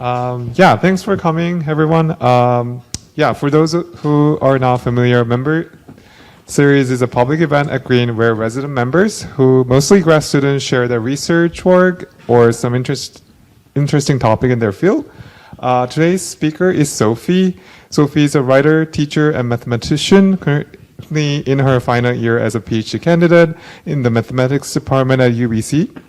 Yeah, thanks for coming, everyone. Yeah, for those who are not familiar, Member Series is a public event at Green where resident members, who mostly grad students, share their research work or some interesting topic in their field. Today's speaker is Sophie. Sophie is a writer, teacher, and mathematician, currently in her final year as a PhD candidate in the mathematics department at UBC.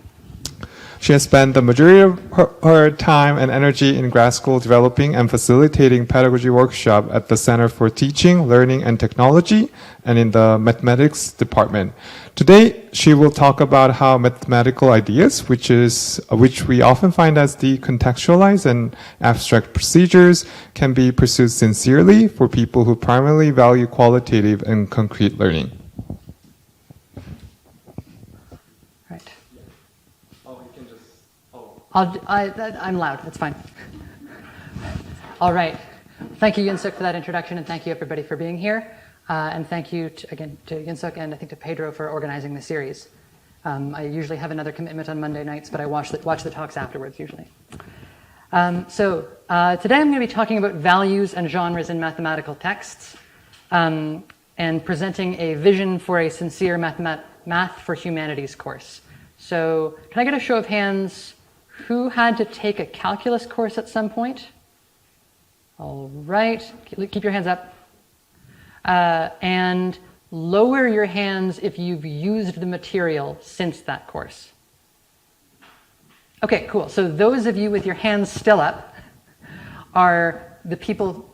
She has spent the majority of her time and energy in grad school developing and facilitating pedagogy workshop at the Center for Teaching, Learning, and Technology, and in the mathematics department. Today, she will talk about how mathematical ideas, which we often find as decontextualized and abstract procedures, can be pursued sincerely for people who primarily value qualitative and concrete learning. I'm loud, that's fine. All right. Thank you, Yunsuk, for that introduction, and thank you, everybody, for being here. And thank you, again, to Yunsuk and I think to Pedro for organizing the series. I usually have another commitment on Monday nights, but I watch the talks afterwards, usually. Today I'm going to be talking about values and genres in mathematical texts, and presenting a vision for a sincere Math for Humanities course. So can I get a show of hands? Who had to take a calculus course at some point? All right, keep your hands up. And lower your hands if you've used the material since that course. Okay, cool. So those of you with your hands still up are the people,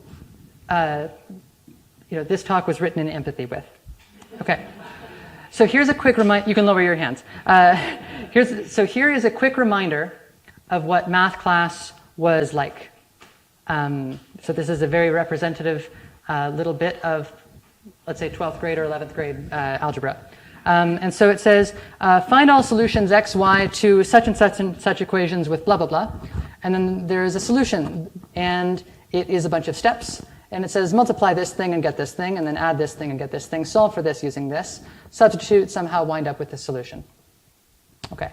this talk was written in empathy with. Okay. So here's a quick reminder. You can lower your hands. Here is a quick reminder of what math class was like. So this is a very representative little bit of, let's say, 12th grade or 11th grade algebra. And so it says, find all solutions x, y to such and such equations with blah, blah, blah. And then there is a solution, and it is a bunch of steps. And it says, multiply this thing and get this thing, and then add this thing and get this thing, solve for this using this, substitute, somehow wind up with this solution. Okay.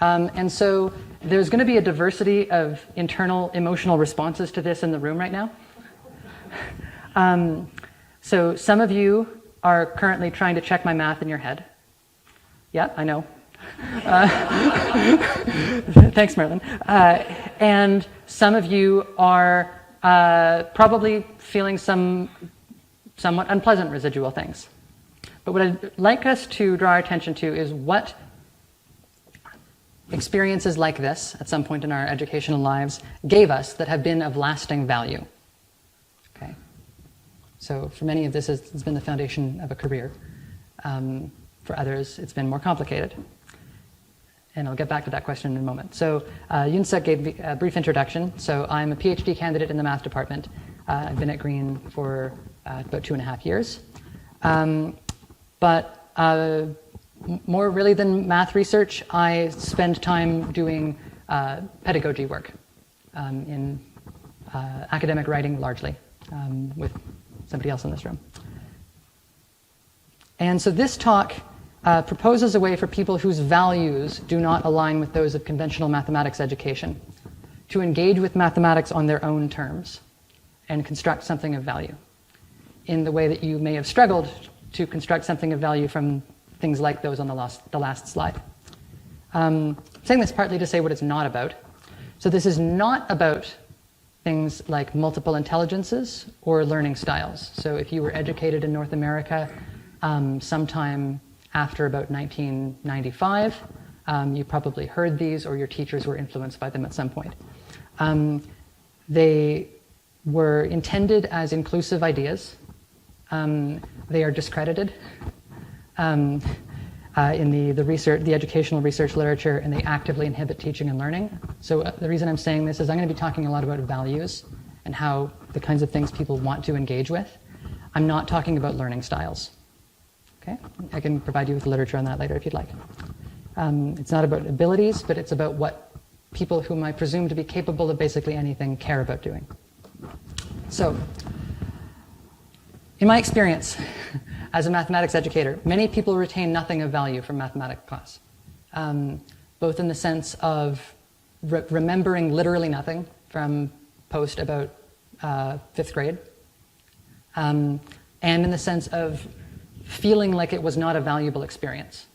And so there's going to be a diversity of internal emotional responses to this in the room right now. So some of you are currently trying to check my math in your head. Yeah, I know. Thanks, Merlin. And some of you are probably feeling some somewhat unpleasant residual things. But what I'd like us to draw our attention to is what experiences like this, at some point in our educational lives, gave us that have been of lasting value. Okay. So for many of this, it's been the foundation of a career. For others, it's been more complicated. And I'll get back to that question in a moment. So Yunsuk gave a brief introduction. So I'm a PhD candidate in the math department. I've been at Green for about 2.5 years. More really than math research, I spend time doing pedagogy work in academic writing largely with somebody else in this room. And so this talk proposes a way for people whose values do not align with those of conventional mathematics education to engage with mathematics on their own terms and construct something of value in the way that you may have struggled to construct something of value from things like those on the last slide. I'm saying this partly to say what it's not about. So this is not about things like multiple intelligences or learning styles. So if you were educated in North America sometime after about 1995, you probably heard these or your teachers were influenced by them at some point. They were intended as inclusive ideas. They are discredited in the educational research literature, and they actively inhibit teaching and learning. So the reason I'm saying this is I'm going to be talking a lot about values and how the kinds of things people want to engage with. I'm not talking about learning styles. Okay? I can provide you with literature on that later if you'd like. It's not about abilities, but it's about what people whom I presume to be capable of basically anything care about doing. So, in my experience as a mathematics educator, many people retain nothing of value from mathematics class, both in the sense of remembering literally nothing from post about 5th grade, and in the sense of feeling like it was not a valuable experience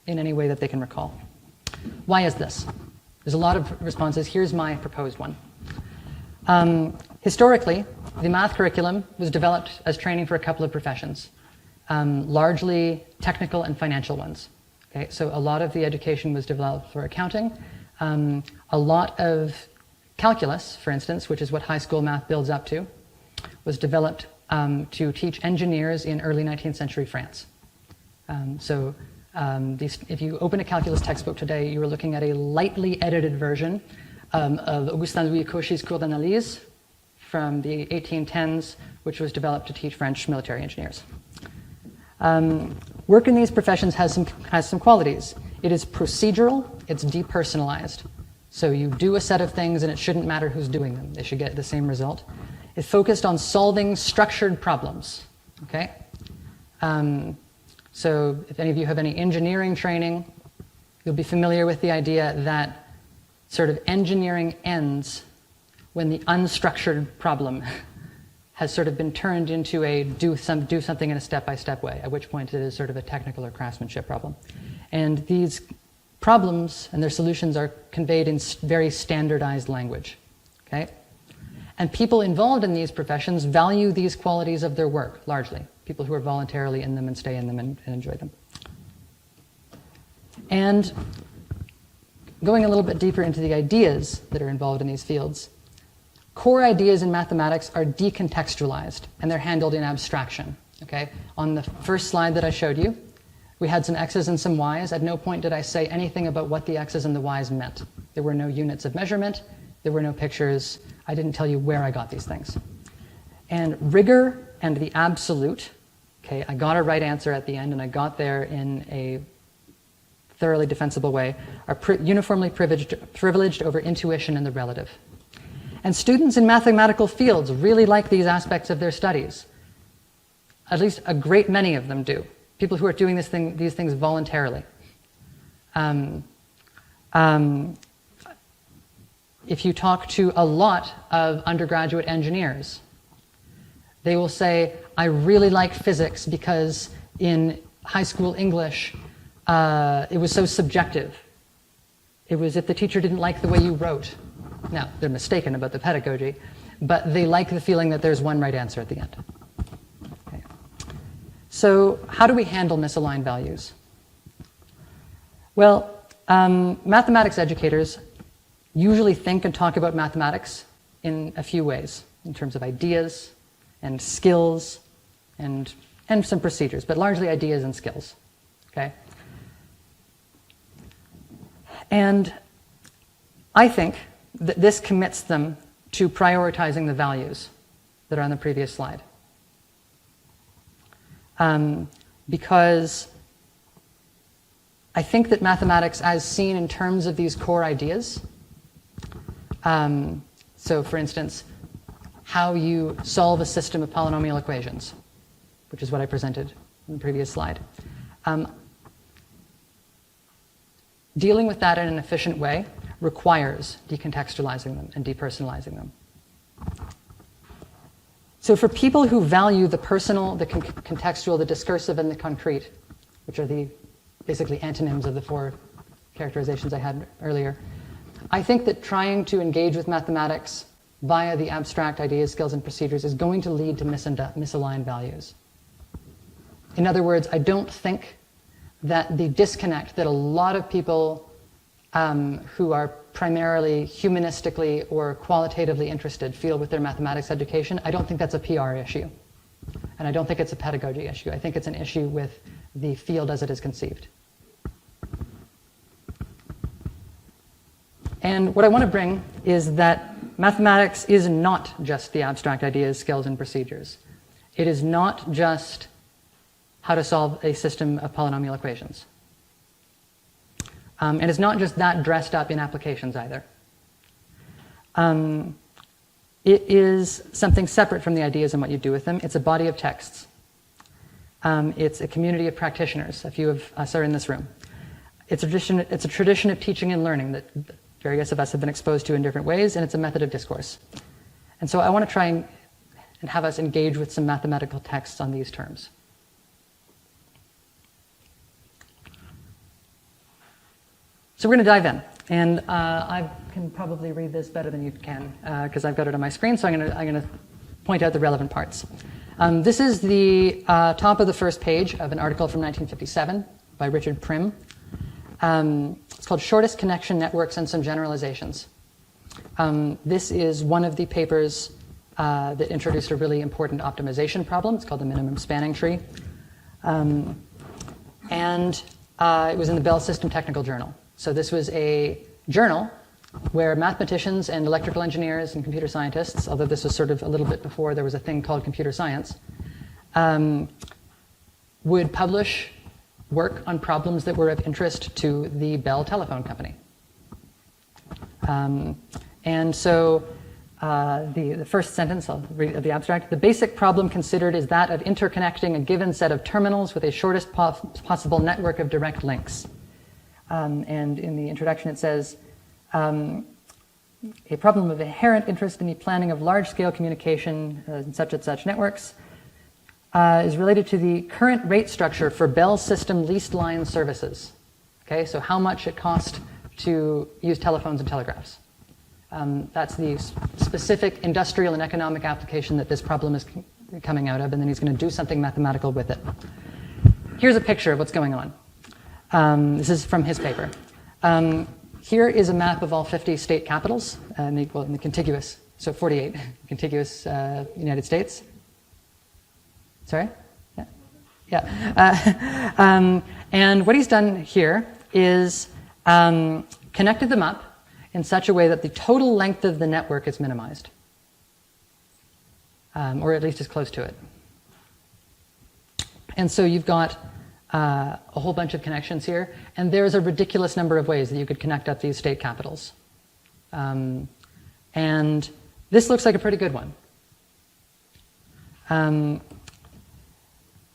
in any way that they can recall. Why is this? There's a lot of responses. Here's my proposed one. Historically, the math curriculum was developed as training for a couple of professions, largely technical and financial ones. Okay, so a lot of the education was developed for accounting. A lot of calculus, for instance, which is what high school math builds up to, was developed to teach engineers in early 19th century France. If you open a calculus textbook today, you are looking at a lightly edited version of Augustin Louis Cauchy's Cours d'Analyse from the 1810s, which was developed to teach French military engineers. Work in these professions has some qualities. It is procedural, it's depersonalized. So you do a set of things and it shouldn't matter who's doing them. They should get the same result. It's focused on solving structured problems, okay? So if any of you have any engineering training, you'll be familiar with the idea that sort of engineering ends when the unstructured problem has sort of been turned into a do something in a step-by-step way, at which point it is sort of a technical or craftsmanship problem. And these problems and their solutions are conveyed in very standardized language, okay? And people involved in these professions value these qualities of their work, largely. People who are voluntarily in them and stay in them and enjoy them. And going a little bit deeper into the ideas that are involved in these fields, core ideas in mathematics are decontextualized, and they're handled in abstraction, okay? On the first slide that I showed you, we had some x's and some y's. At no point did I say anything about what the x's and the y's meant. There were no units of measurement. There were no pictures. I didn't tell you where I got these things. And rigor and the absolute, okay, I got a right answer at the end, and I got there in a thoroughly defensible way, are uniformly privileged over intuition and the relative. And students in mathematical fields really like these aspects of their studies. At least a great many of them do. People who are doing these things voluntarily. If you talk to a lot of undergraduate engineers, they will say, I really like physics because in high school English, it was so subjective. It was if the teacher didn't like the way you wrote. Now, they're mistaken about the pedagogy, but they like the feeling that there's one right answer at the end. Okay. So how do we handle misaligned values? Well, mathematics educators usually think and talk about mathematics in a few ways, in terms of ideas and skills and some procedures, but largely ideas and skills, okay? And I think that this commits them to prioritizing the values that are on the previous slide. Because I think that mathematics, as seen in terms of these core ideas, so for instance, how you solve a system of polynomial equations, which is what I presented in the previous slide. Dealing with that in an efficient way requires decontextualizing them and depersonalizing them. So for people who value the personal, the contextual, the discursive, and the concrete, which are the basically antonyms of the four characterizations I had earlier, I think that trying to engage with mathematics via the abstract ideas, skills, and procedures is going to lead to misaligned values. In other words, I don't think that the disconnect that a lot of people who are primarily humanistically or qualitatively interested feel with their mathematics education, I don't think that's a PR issue. And I don't think it's a pedagogy issue. I think it's an issue with the field as it is conceived. And what I want to bring is that mathematics is not just the abstract ideas, skills, and procedures. It is not just how to solve a system of polynomial equations. And it's not just that dressed up in applications either. It is something separate from the ideas and what you do with them. It's a body of texts. It's a community of practitioners. A few of us are in this room. It's a tradition of teaching and learning that various of us have been exposed to in different ways, and it's a method of discourse. And so I want to try and have us engage with some mathematical texts on these terms. So we're going to dive in. And I can probably read this better than you can because I've got it on my screen, so I'm going to point out the relevant parts. This is the top of the first page of an article from 1957 by Richard Prim. It's called Shortest Connection Networks and Some Generalizations. This is one of the papers that introduced a really important optimization problem. It's called the minimum spanning tree. And it was in the Bell System Technical Journal. So this was a journal where mathematicians and electrical engineers and computer scientists, although this was sort of a little bit before there was a thing called computer science, would publish work on problems that were of interest to the Bell Telephone Company. And so the first sentence of the abstract, the basic problem considered is that of interconnecting a given set of terminals with a shortest possible network of direct links. And in the introduction it says, a problem of inherent interest in the planning of large-scale communication in such and such networks is related to the current rate structure for Bell System leased line services. Okay, so how much it costs to use telephones and telegraphs. That's the specific industrial and economic application that this problem is coming out of, and then he's going to do something mathematical with it. Here's a picture of what's going on. This is from his paper. Here is a map of all 50 state capitals in the contiguous, so 48 contiguous United States. Sorry? Yeah. And what he's done here is connected them up in such a way that the total length of the network is minimized, or at least as close to it. And so you've got a whole bunch of connections here, and there's a ridiculous number of ways that you could connect up these state capitals. And this looks like a pretty good one.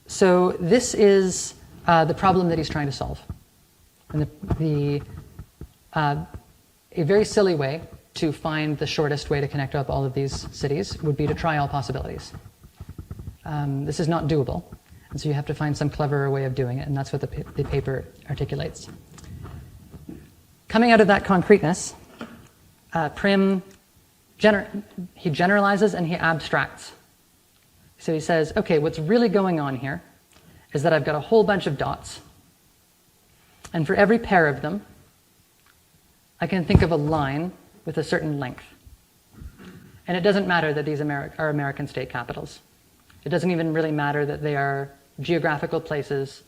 So this is the problem that he's trying to solve. And a very silly way to find the shortest way to connect up all of these cities would be to try all possibilities. This is not doable. And so you have to find some cleverer way of doing it, and that's what the paper articulates. Coming out of that concreteness, Prim, he generalizes and he abstracts. So he says, okay, what's really going on here is that I've got a whole bunch of dots, and for every pair of them, I can think of a line with a certain length. And it doesn't matter that these are American state capitals. It doesn't even really matter that they are geographical places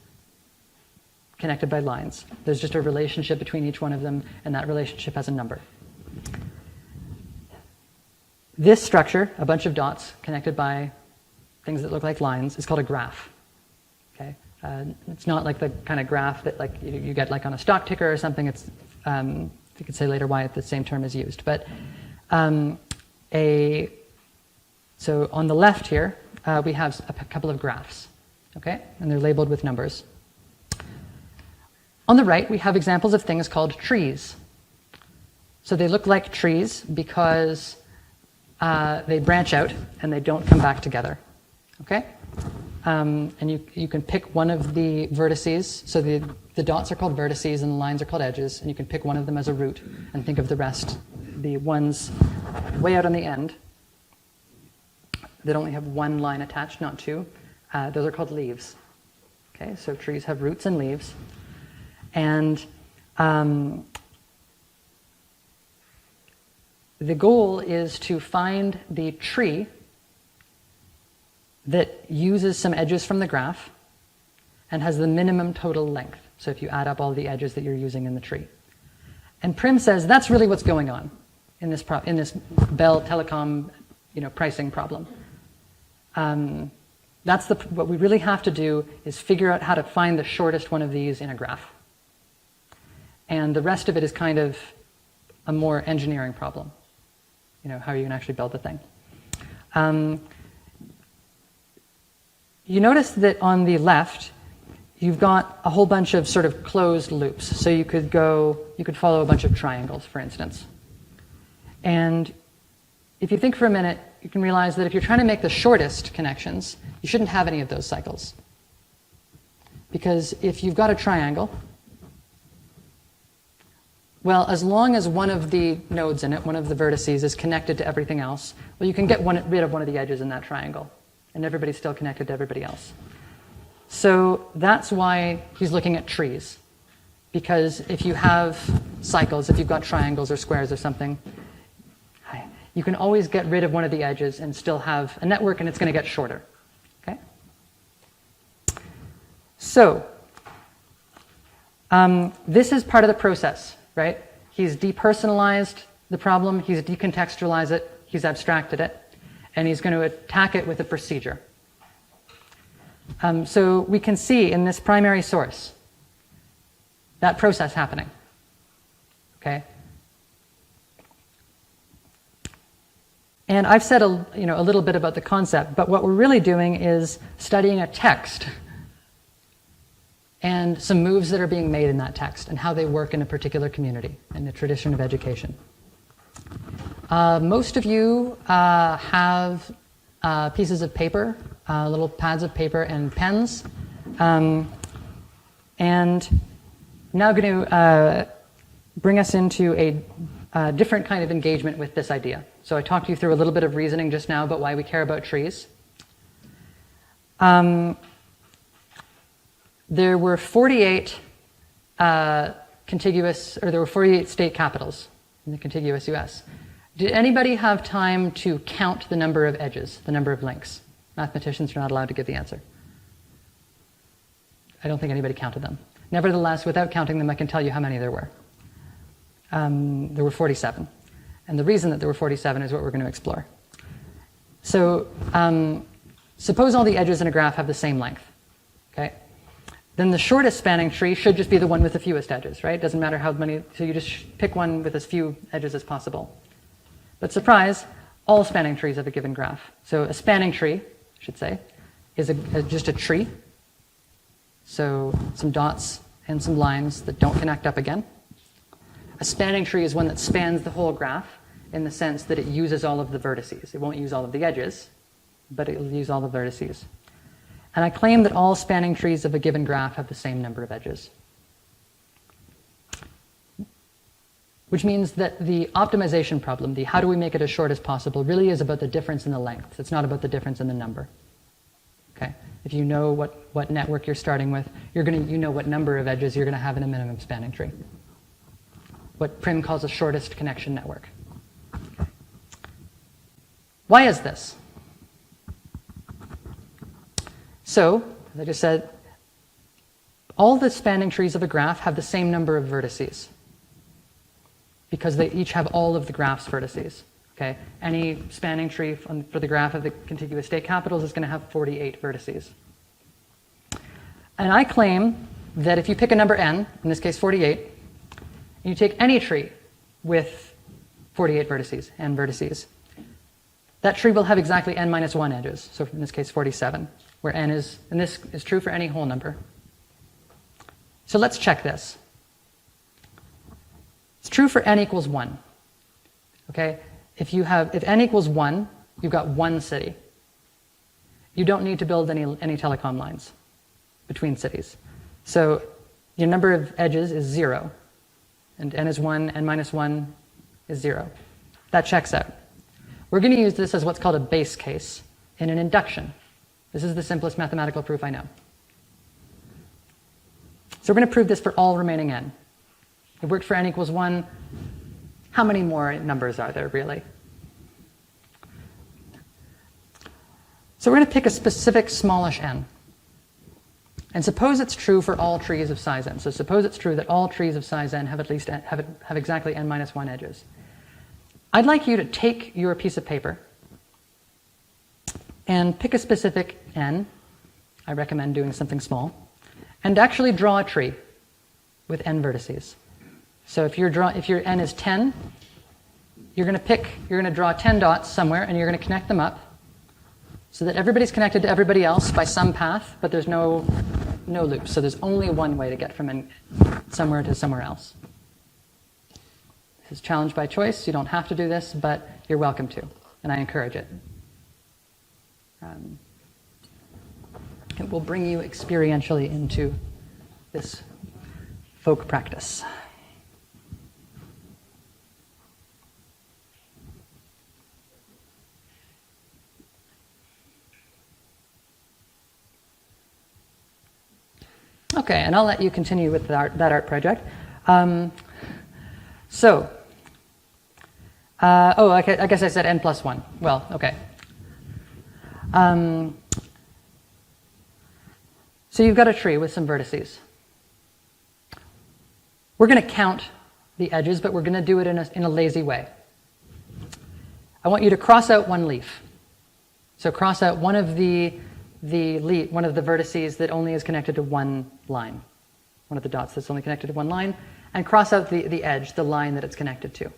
connected by lines. There's just a relationship between each one of them, and that relationship has a number. This structure, a bunch of dots connected by things that look like lines, is called a graph. Okay, it's not like the kind of graph that like you get like on a stock ticker or something. It's you could say later why the same term is used, but so on the left here we have a couple of graphs. Okay, and they're labeled with numbers. On the right, we have examples of things called trees. So they look like trees because they branch out and they don't come back together. Okay, and you can pick one of the vertices. So the dots are called vertices and the lines are called edges, and you can pick one of them as a root and think of the rest, the ones way out on the end that only have one line attached, not two. Those are called leaves. Okay, so trees have roots and leaves. And the goal is to find the tree that uses some edges from the graph and has the minimum total length. So if you add up all the edges that you're using in the tree. And Prim says that's really what's going on in this Bell Telecom pricing problem. What we really have to do is figure out how to find the shortest one of these in a graph. And the rest of it is kind of a more engineering problem. How you can actually build the thing. You notice that on the left, you've got a whole bunch of sort of closed loops. So you could follow a bunch of triangles, for instance. And if you think for a minute, you can realize that if you're trying to make the shortest connections, you shouldn't have any of those cycles. Because if you've got a triangle, well, as long as one of the nodes in it, one of the vertices, is connected to everything else, well, you can get rid of one of the edges in that triangle, and everybody's still connected to everybody else. So that's why he's looking at trees. Because if you have cycles, if you've got triangles or squares or something, you can always get rid of one of the edges and still have a network, and it's going to get shorter. Okay? So this is part of the process, right? He's depersonalized the problem, he's decontextualized it, he's abstracted it, and he's going to attack it with a procedure. So we can see in this primary source that process happening. Okay? And I've said a little bit about the concept, but what we're really doing is studying a text and some moves that are being made in that text and how they work in a particular community, in the tradition of education. Most of you have pieces of paper, little pads of paper and pens. And I'm now going to bring us into a different kind of engagement with this idea. So I talked you through a little bit of reasoning just now about why we care about trees. There were 48 there were 48 state capitals in the contiguous US. Did anybody have time to count the number of edges, the number of links? Mathematicians are not allowed to give the answer. I don't think anybody counted them. Nevertheless, without counting them, I can tell you how many there were. There were 47. And the reason that there were 47 is what we're going to explore. So suppose all the edges in a graph have the same length. Okay? Then the shortest spanning tree should just be the one with the fewest edges, right? Doesn't matter how many, so you just pick one with as few edges as possible. But surprise, all spanning trees have a given graph. So a spanning tree, I should say, is just a tree. So some dots and some lines that don't connect up again. A spanning tree is one that spans the whole graph in the sense that it uses all of the vertices. It won't use all of the edges, but it will use all the vertices. And I claim that all spanning trees of a given graph have the same number of edges. Which means that the optimization problem, the how do we make it as short as possible, really is about the difference in the length. It's not about the difference in the number. Okay? If you know what network you're starting with, you know what number of edges you're going to have in a minimum spanning tree. What Prim calls a shortest connection network. Why is this? So, as I just said, all the spanning trees of a graph have the same number of vertices because they each have all of the graph's vertices. Okay? Any spanning tree for the graph of the contiguous state capitals is going to have 48 vertices. And I claim that if you pick a number n, in this case 48, and you take any tree with 48 vertices, n vertices, that tree will have exactly n minus 1 edges. So in this case 47, where n is, and this is true for any whole number. So let's check this. It's true for n equals 1. Okay? If n equals 1, you've got one city. You don't need to build any telecom lines between cities. So your number of edges is 0. And n is 1, n minus 1 is 0. That checks out. We're going to use this as what's called a base case in an induction. This is the simplest mathematical proof I know. So we're going to prove this for all remaining n. It worked for n equals 1. How many more numbers are there, really? So we're going to pick a specific smallish n. And suppose it's true for all trees of size n. So suppose it's true that all trees of size n have have exactly n minus 1 edges. I'd like you to take your piece of paper and pick a specific n. I recommend doing something small. And actually draw a tree with n vertices. So if your n is 10, you're going to draw 10 dots somewhere, and you're going to connect them up so that everybody's connected to everybody else by some path, but there's no no loops. So there's only one way to get from somewhere to somewhere else. This is challenge by choice. You don't have to do this, but you're welcome to, and I encourage it. It will bring you experientially into this folk practice. Okay, and I'll let you continue with that art project. I guess I said n+1. Well, okay. So you've got a tree with some vertices. We're going to count the edges, but we're going to do it in a lazy way. I want you to cross out one leaf. So cross out one of the vertices that only is connected to one line, one of the dots that's only connected to one line, and cross out the edge, the line that it's connected to.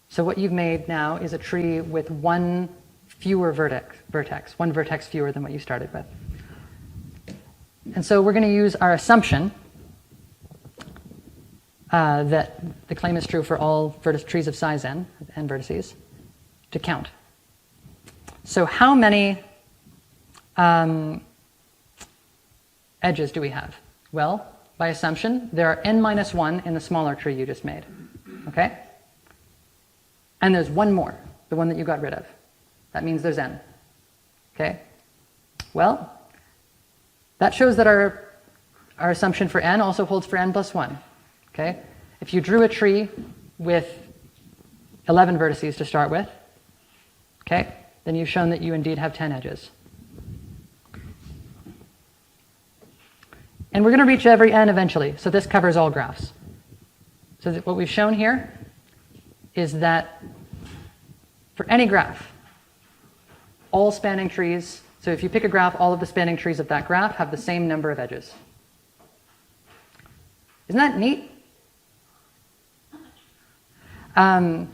So what you've made now is a tree with one fewer vertex, one vertex fewer than what you started with. And so we're going to use our assumption that the claim is true for all trees of size n vertices, to count. So how many edges do we have? Well, by assumption, there are n-1 in the smaller tree you just made. Okay? And there's one more, the one that you got rid of. That means there's n. Okay? Well, that shows that our assumption for n also holds for n+1. Okay? If you drew a tree with 11 vertices to start with, okay, then you've shown that you indeed have 10 edges. And we're going to reach every n eventually, so this covers all graphs. So what we've shown here is that for any graph, all spanning trees, so if you pick a graph, all of the spanning trees of that graph have the same number of edges. Isn't that neat? How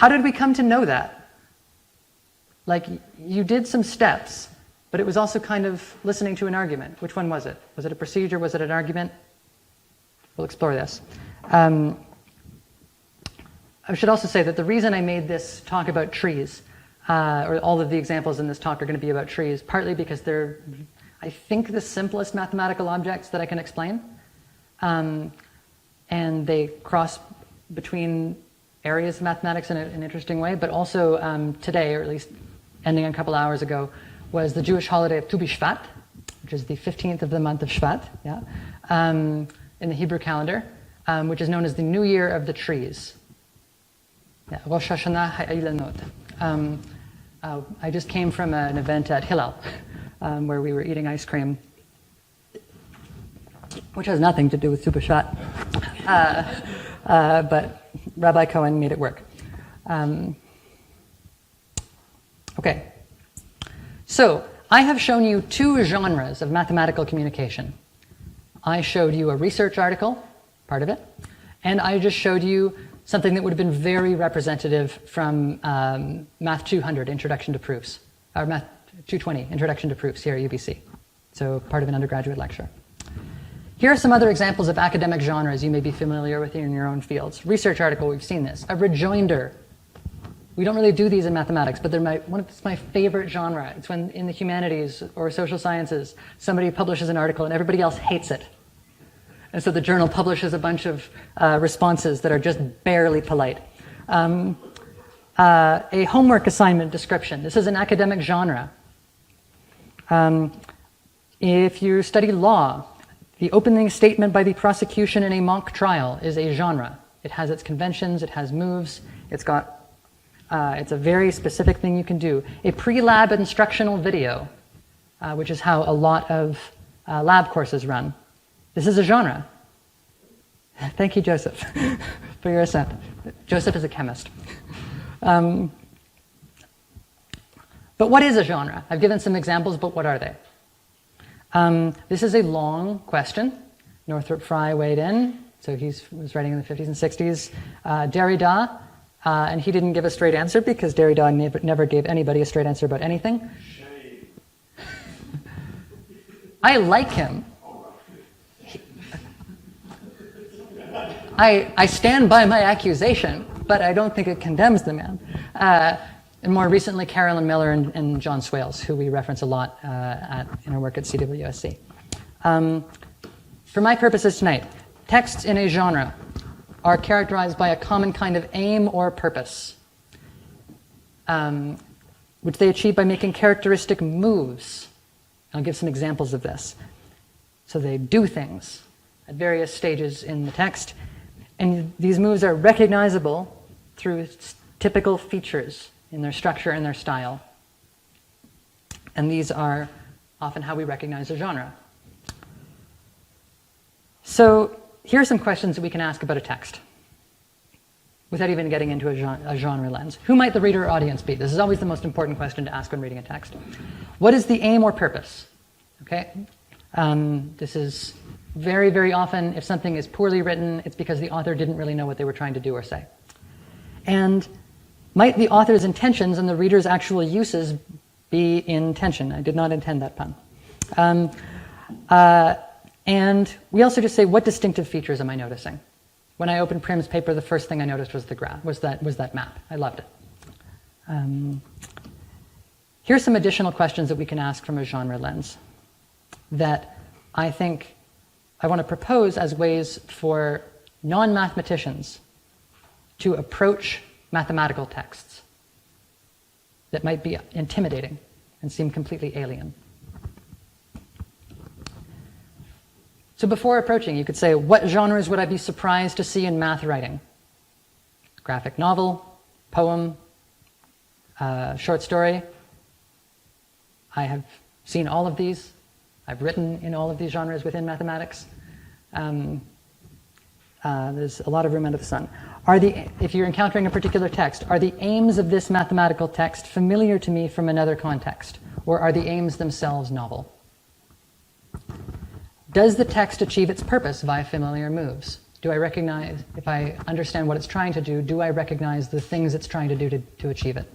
did we come to know that? Like, you did some steps, but it was also kind of listening to an argument. Which one was it? Was it a procedure? Was it an argument? We'll explore this. I should also say that the reason I made this talk about trees, or all of the examples in this talk are going to be about trees, partly because they're, I think, the simplest mathematical objects that I can explain. And they cross between areas of mathematics in an interesting way, but also today, or at least ending a couple hours ago, was the Jewish holiday of Tu B'Shvat, which is the 15th of the month of Shvat, yeah, in the Hebrew calendar, which is known as the New Year of the Trees. Yeah, Rosh Hashanah Ha'Ilanot. I just came from an event at Hillel, where we were eating ice cream, which has nothing to do with Tu B'Shvat, but Rabbi Cohen made it work. Okay. So, I have shown you two genres of mathematical communication. I showed you a research article, part of it, and I just showed you something that would have been very representative from Math 200, Introduction to Proofs, or Math 220, Introduction to Proofs here at UBC. So, part of an undergraduate lecture. Here are some other examples of academic genres you may be familiar with in your own fields. Research article, we've seen this. A rejoinder. We don't really do these in mathematics, but it's my favorite genre. It's when in the humanities or social sciences, somebody publishes an article and everybody else hates it. And so the journal publishes a bunch of responses that are just barely polite. A homework assignment description. This is an academic genre. If you study law, the opening statement by the prosecution in a mock trial is a genre. It has its conventions, it has moves, it's a very specific thing you can do. A pre-lab instructional video, which is how a lot of lab courses run. This is a genre. Thank you, Joseph, for your assent. Joseph is a chemist. But what is a genre? I've given some examples, but what are they? This is a long question. Northrop Frye weighed in, so he was writing in the 50s and 60s. Derrida, and he didn't give a straight answer because Derrida never gave anybody a straight answer about anything. I like him. I stand by my accusation, but I don't think it condemns the man. And more recently, Carolyn Miller and John Swales, who we reference a lot in our work at CWSC. For my purposes tonight, texts in a genre are characterized by a common kind of aim or purpose, which they achieve by making characteristic moves. I'll give some examples of this. So they do things at various stages in the text, and these moves are recognizable through typical features in their structure and their style. And these are often how we recognize a genre. So here are some questions that we can ask about a text without even getting into a genre lens. Who might the reader or audience be? This is always the most important question to ask when reading a text. What is the aim or purpose? Okay. This is very, very often, if something is poorly written, it's because the author didn't really know what they were trying to do or say. And might the author's intentions and the reader's actual uses be in tension? I did not intend that pun. And we also just say, what distinctive features am I noticing? When I opened Prim's paper, the first thing I noticed was the graph, was that map. I loved it. Here's some additional questions that we can ask from a genre lens that I think I want to propose as ways for non-mathematicians to approach mathematical texts that might be intimidating and seem completely alien. So before approaching, you could say, what genres would I be surprised to see in math writing? Graphic novel, poem, short story. I have seen all of these. I've written in all of these genres within mathematics. There's a lot of room under the sun. If you're encountering a particular text, are the aims of this mathematical text familiar to me from another context? Or are the aims themselves novel? Does the text achieve its purpose via familiar moves? Do I recognize, if I understand what it's trying to do I recognize the things it's trying to do to achieve it?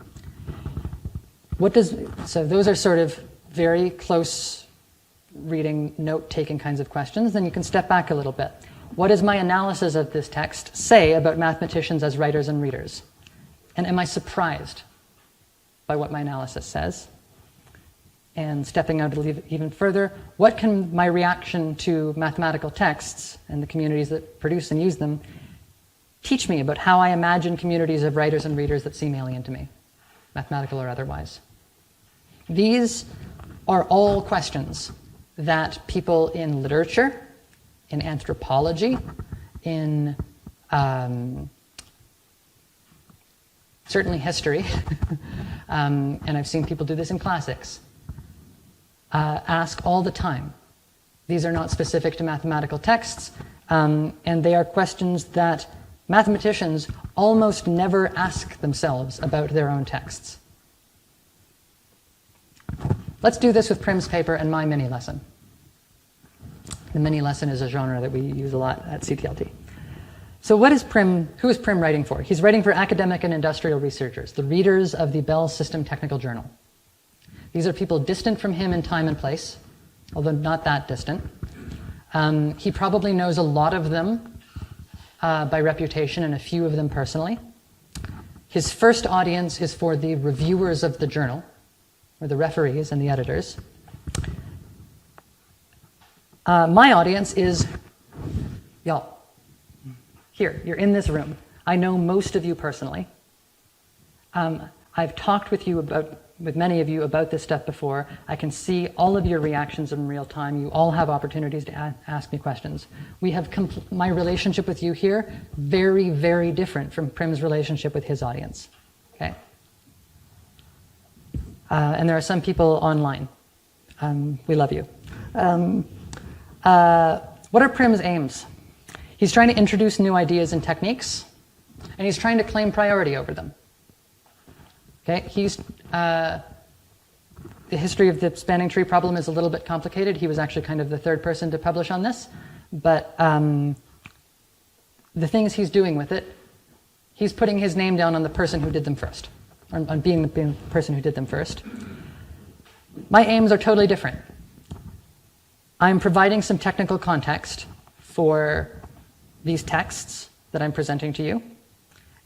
So those are sort of very close reading, note-taking kinds of questions. Then you can step back a little bit. What does my analysis of this text say about mathematicians as writers and readers? And am I surprised by what my analysis says? And stepping out even further, what can my reaction to mathematical texts and the communities that produce and use them teach me about how I imagine communities of writers and readers that seem alien to me, mathematical or otherwise? These are all questions that people in literature, in anthropology, in certainly history, and I've seen people do this in classics, ask all the time. These are not specific to mathematical texts, and they are questions that mathematicians almost never ask themselves about their own texts. Let's do this with Prim's paper and my mini lesson. The mini lesson is a genre that we use a lot at CTLT. So who is Prim writing for? He's writing for academic and industrial researchers, the readers of the Bell System Technical Journal. These are people distant from him in time and place, although not that distant. He probably knows a lot of them by reputation and a few of them personally. His first audience is for the reviewers of the journal, or the referees and the editors. My audience is y'all. Here, you're in this room. I know most of you personally. I've talked with many of you about this stuff before. I can see all of your reactions in real time. You all have opportunities to ask me questions. We have my relationship with you here, very, very different from Prim's relationship with his audience. Okay? And there are some people online. We love you. What are Prim's aims? He's trying to introduce new ideas and techniques, and he's trying to claim priority over them. Okay, the history of the spanning tree problem is a little bit complicated. He was actually kind of the third person to publish on this, but the things he's doing with it, he's putting his name down on the person who did them first, on being the person who did them first. My aims are totally different. I'm providing some technical context for these texts that I'm presenting to you,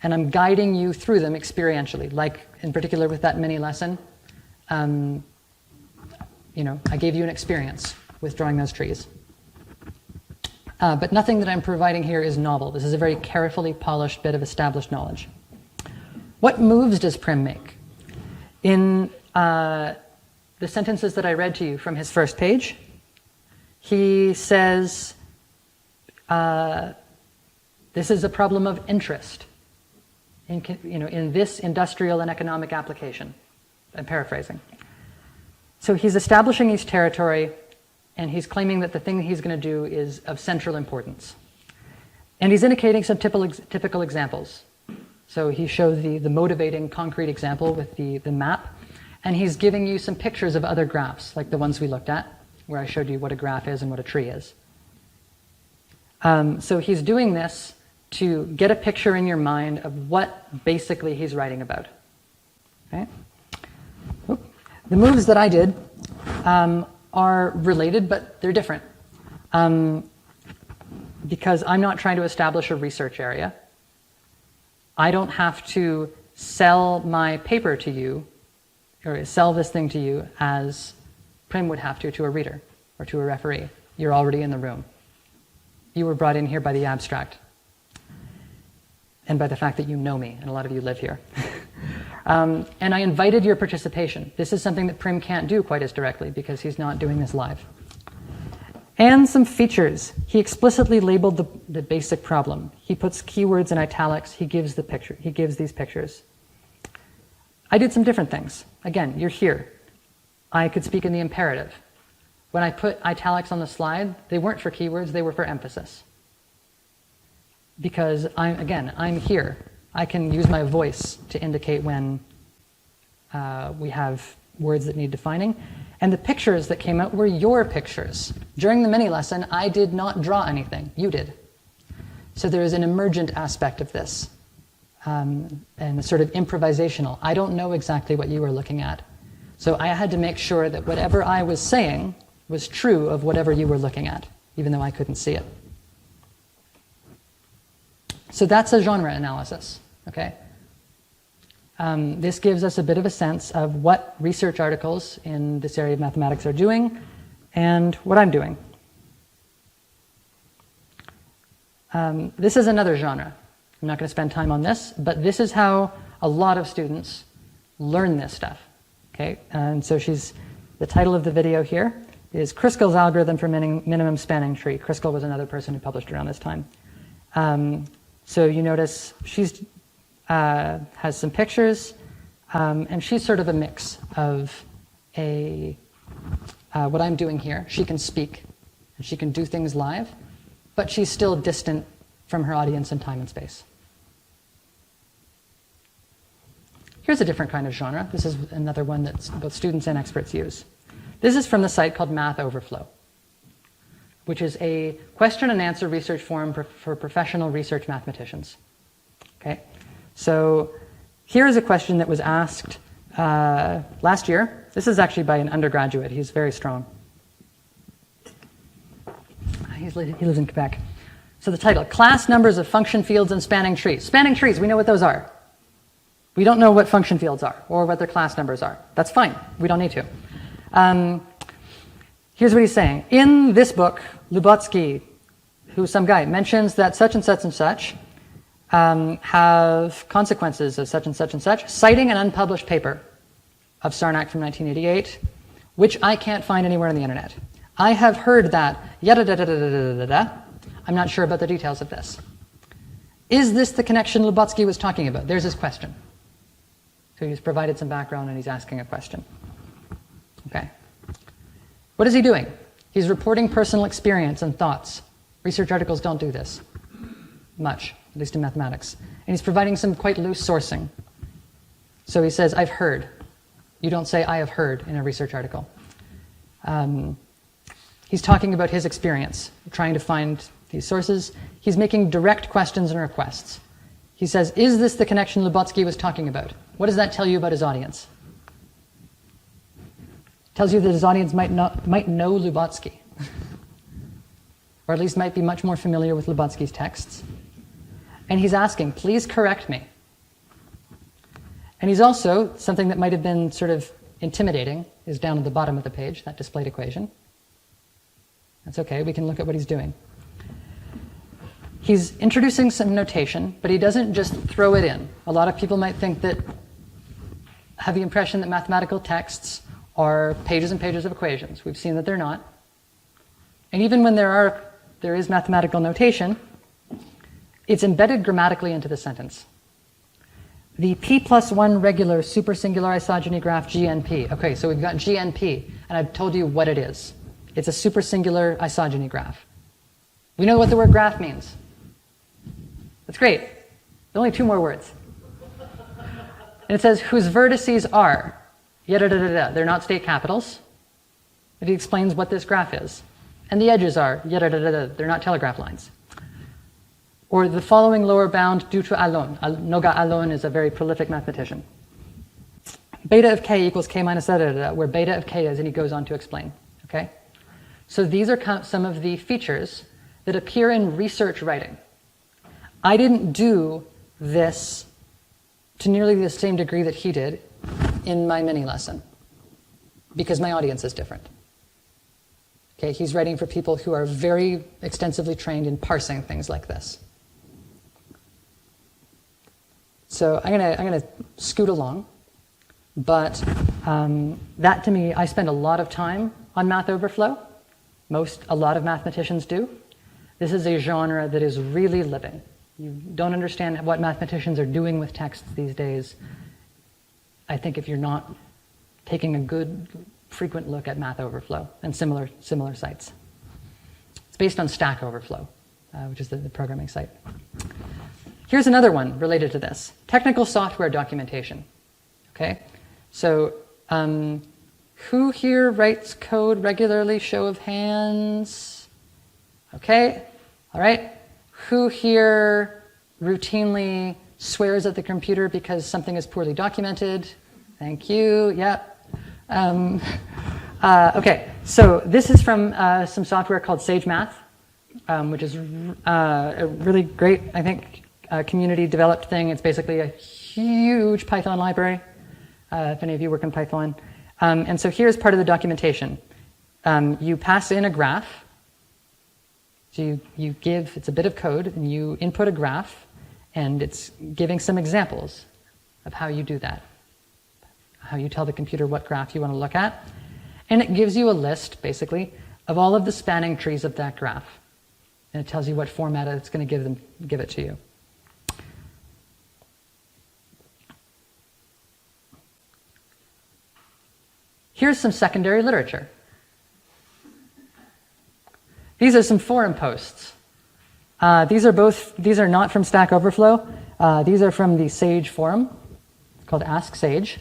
and I'm guiding you through them experientially, like in particular with that mini lesson. I gave you an experience with drawing those trees. But nothing that I'm providing here is novel. This is a very carefully polished bit of established knowledge. What moves does Prim make? In the sentences that I read to you from his first page, he says, this is a problem of interest in this industrial and economic application. I'm paraphrasing. So he's establishing his territory, and he's claiming that the thing he's going to do is of central importance. And he's indicating some typical examples. So he shows the motivating concrete example with the map, and he's giving you some pictures of other graphs, like the ones we looked at, where I showed you what a graph is and what a tree is. So he's doing this to get a picture in your mind of what basically he's writing about. Okay? The moves that I did are related, but they're different. Because I'm not trying to establish a research area. I don't have to sell my paper to you, or sell this thing to you as Prim would have to a reader or to a referee. You're already in the room. You were brought in here by the abstract and by the fact that you know me, and a lot of you live here. And I invited your participation. This is something that Prim can't do quite as directly because he's not doing this live. And some features. He explicitly labeled the basic problem. He puts keywords in italics. He gives the picture. He gives these pictures. I did some different things. Again, you're here. I could speak in the imperative. When I put italics on the slide, they weren't for keywords, they were for emphasis. Because I'm here. I can use my voice to indicate when we have words that need defining. And the pictures that came out were your pictures. During the mini lesson, I did not draw anything. You did. So there is an emergent aspect of this. And a sort of improvisational. I don't know exactly what you were looking at. So I had to make sure that whatever I was saying was true of whatever you were looking at, even though I couldn't see it. So that's a genre analysis, okay? This gives us a bit of a sense of what research articles in this area of mathematics are doing and what I'm doing. This is another genre. I'm not going to spend time on this, but this is how a lot of students learn this stuff. Okay, and so the title of the video here is Kruskall's Algorithm for Minimum Spanning Tree. Kruskal was another person who published around this time. So you notice she's has some pictures, and she's sort of a mix of what I'm doing here. She can speak, and she can do things live, but she's still distant from her audience in time and space. Here's a different kind of genre. This is another one that both students and experts use. This is from the site called Math Overflow, which is a question and answer research forum for professional research mathematicians. Okay, so here is a question that was asked last year. This is actually by an undergraduate. He's very strong. He lives in Quebec. So the title, Class Numbers of Function Fields and Spanning Trees. Spanning trees, we know what those are. We don't know what function fields are or what their class numbers are. That's fine. We don't need to. Here's what he's saying. In this book, Lubotsky, who's some guy, mentions that such and such and such have consequences of such and such and such, citing an unpublished paper of Sarnak from 1988, which I can't find anywhere on the internet. I have heard that, yada da da da da da da da. I'm not sure about the details of this. Is this the connection Lubotsky was talking about? There's his question. So he's provided some background and he's asking a question. Okay. What is he doing? He's reporting personal experience and thoughts. Research articles don't do this much, at least in mathematics. And he's providing some quite loose sourcing. So he says, I've heard. You don't say, I have heard in a research article. He's talking about his experience, trying to find these sources. He's making direct questions and requests. He says, is this the connection Lubotsky was talking about? What does that tell you about his audience? It tells you that his audience might know Lubotsky. or at least might be much more familiar with Lubotsky's texts. And he's asking, please correct me. And he's also, something that might have been sort of intimidating, is down at the bottom of the page, that displayed equation. That's okay, we can look at what he's doing. He's introducing some notation, but he doesn't just throw it in. A lot of people might think that, have the impression that mathematical texts are pages and pages of equations. We've seen that they're not. And even when there is mathematical notation, it's embedded grammatically into the sentence. The p+1 regular supersingular isogeny graph GNP. Okay, so we've got GNP, and I've told you what it is. It's a supersingular isogeny graph. We know what the word graph means. That's great. Only 2 more words. And it says, whose vertices are, yada da da da. They're not state capitals. But he explains what this graph is. And the edges are, yada da da da. They're not telegraph lines. Or the following lower bound due to Alon. Noga Alon is a very prolific mathematician. Beta of k equals k minus da da da, where beta of k is, and he goes on to explain. Okay? So these are some of the features that appear in research writing. I didn't do this to nearly the same degree that he did in my mini lesson, because my audience is different. Okay, he's writing for people who are very extensively trained in parsing things like this. So I'm gonna scoot along, but that to me, I spend a lot of time on Math Overflow. A lot of mathematicians do. This is a genre that is really living. You don't understand what mathematicians are doing with texts these days, I think, if you're not taking a good, frequent look at Math Overflow and similar sites. It's based on Stack Overflow, which is the programming site. Here's another one related to this. Technical software documentation. Okay? So, who here writes code regularly? Show of hands. Okay? All right. Who here routinely swears at the computer because something is poorly documented? Thank you. Yep. Okay, so this is from some software called Sage Math, which is a really great, I think, community-developed thing. It's basically a huge Python library, if any of you work in Python. And so here's part of the documentation. You pass in a graph. So you give, it's a bit of code, and you input a graph, and it's giving some examples of how you do that, how you tell the computer what graph you want to look at. And it gives you a list, basically, of all of the spanning trees of that graph. And it tells you what format it's going to give it to you. Here's some secondary literature. These are some forum posts. These are not from Stack Overflow. These are from the Sage forum. It's called Ask Sage.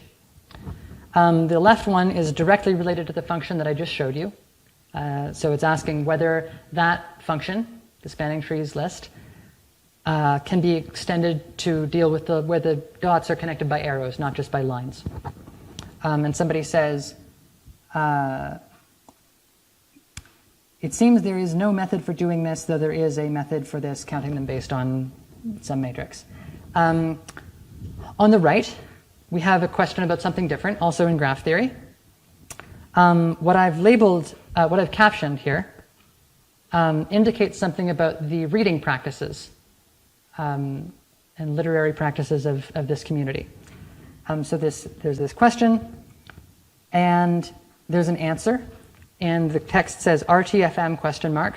The left one is directly related to the function that I just showed you. So it's asking whether that function, the spanning trees list, can be extended to deal with where the dots are connected by arrows, not just by lines. And somebody says, it seems there is no method for doing this, though there is a method for this, counting them based on some matrix. On the right, we have a question about something different, also in graph theory. What I've captioned here, indicates something about the reading practices and literary practices of this community. So there's this question, and there's an answer, and the text says RTFM question mark,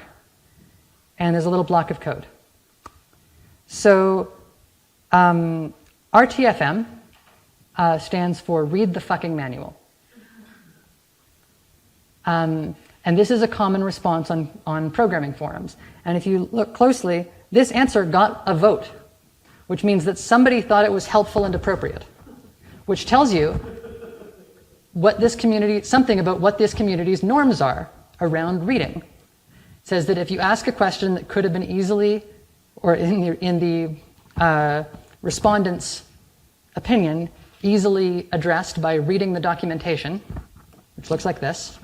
and there's a little block of code. So RTFM stands for Read the Fucking Manual. And this is a common response on programming forums. And if you look closely, this answer got a vote, which means that somebody thought it was helpful and appropriate, which tells you something about what this community's norms are around reading. It says that if you ask a question that could have been easily, or in the respondent's opinion, easily addressed by reading the documentation, which looks like this,